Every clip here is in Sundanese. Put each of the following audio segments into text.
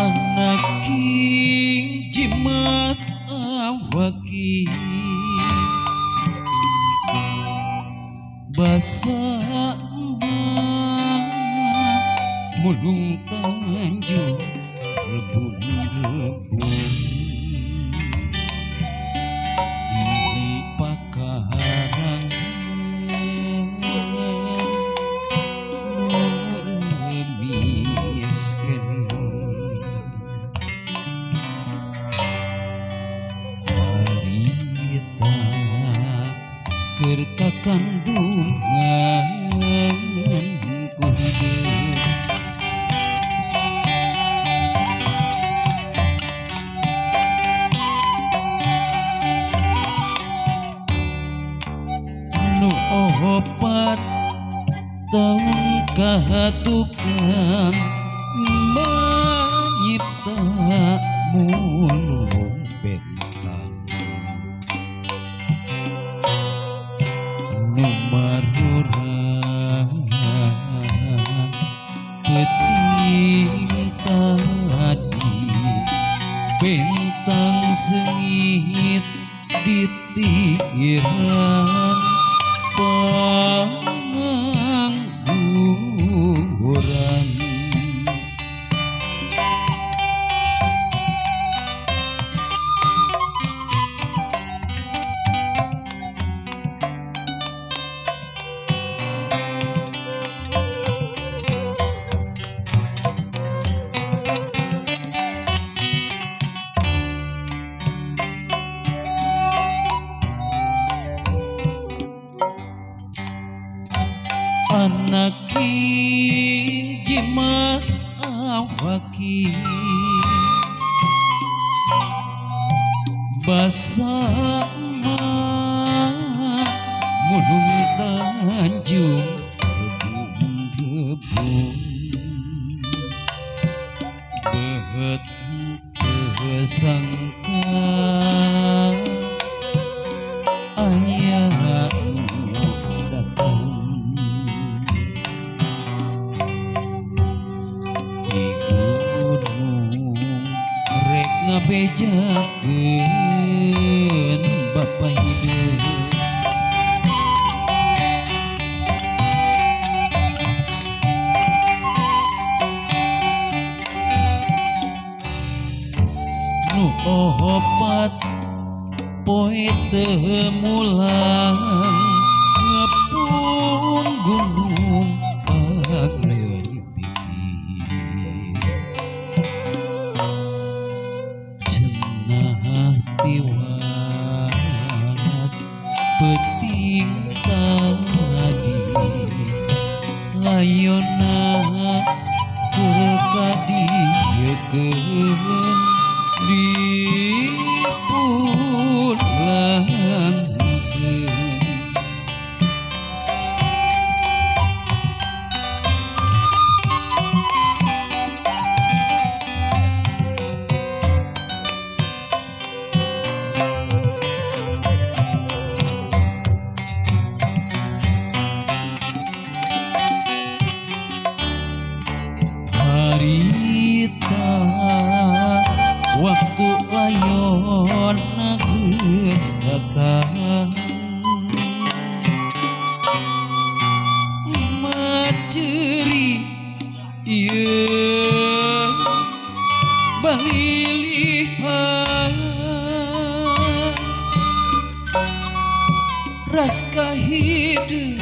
anak jimat awaki basa mulung tanjung rebung-rebung di pakaran remis kening harita keur kakandungan ku hidup opat tahun kahatukan menyipta mulung bentang numaruran peting tadi bentang sengit ditiran pengangguran anak jimat awaki basa mulung tanjung rebung-rebung behet kesangka aya datang ngabejakeun bapa hidup nu opat poe teu mulang ngepung gunung pagleun tiwas peting tadi layona kerkadi yekeun di pulang harita waktu layon geus datang maceri ieu balilihan ras kahideung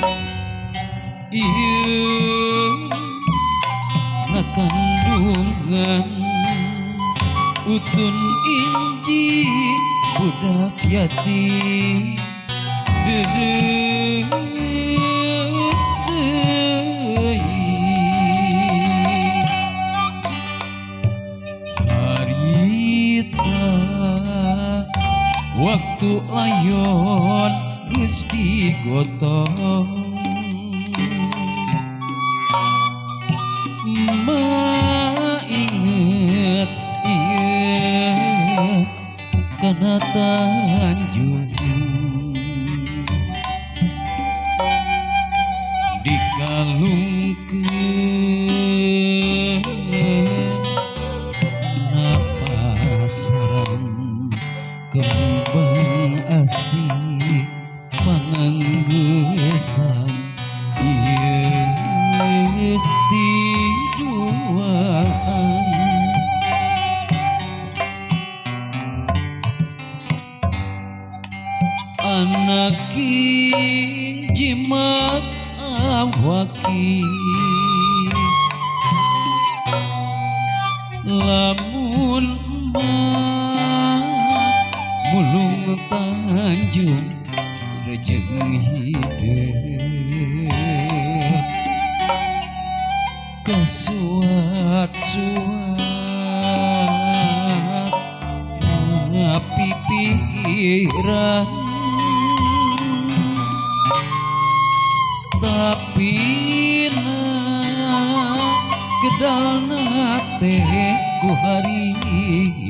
ieu kandungan utun inji budak yatim dedeuh harita waktu layon geus digotong inget ieu kana tanjung dikalungkeun nganggesan ieu tiduaan anak king jimat awaki lamun mah mulung Tanjung rejeng hidup kasuat-suat ngapi pikiran tapi gedalna teh ku hariri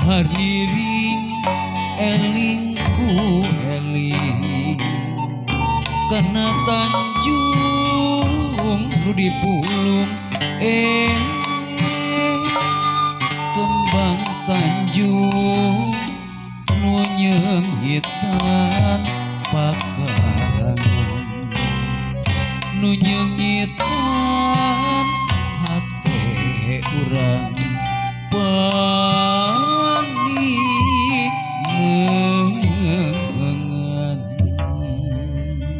hariring eling ku eling karena Tanjung nu dipulung kembang Tanjung nu nyengitan pakarangan nu nyengitan hate urang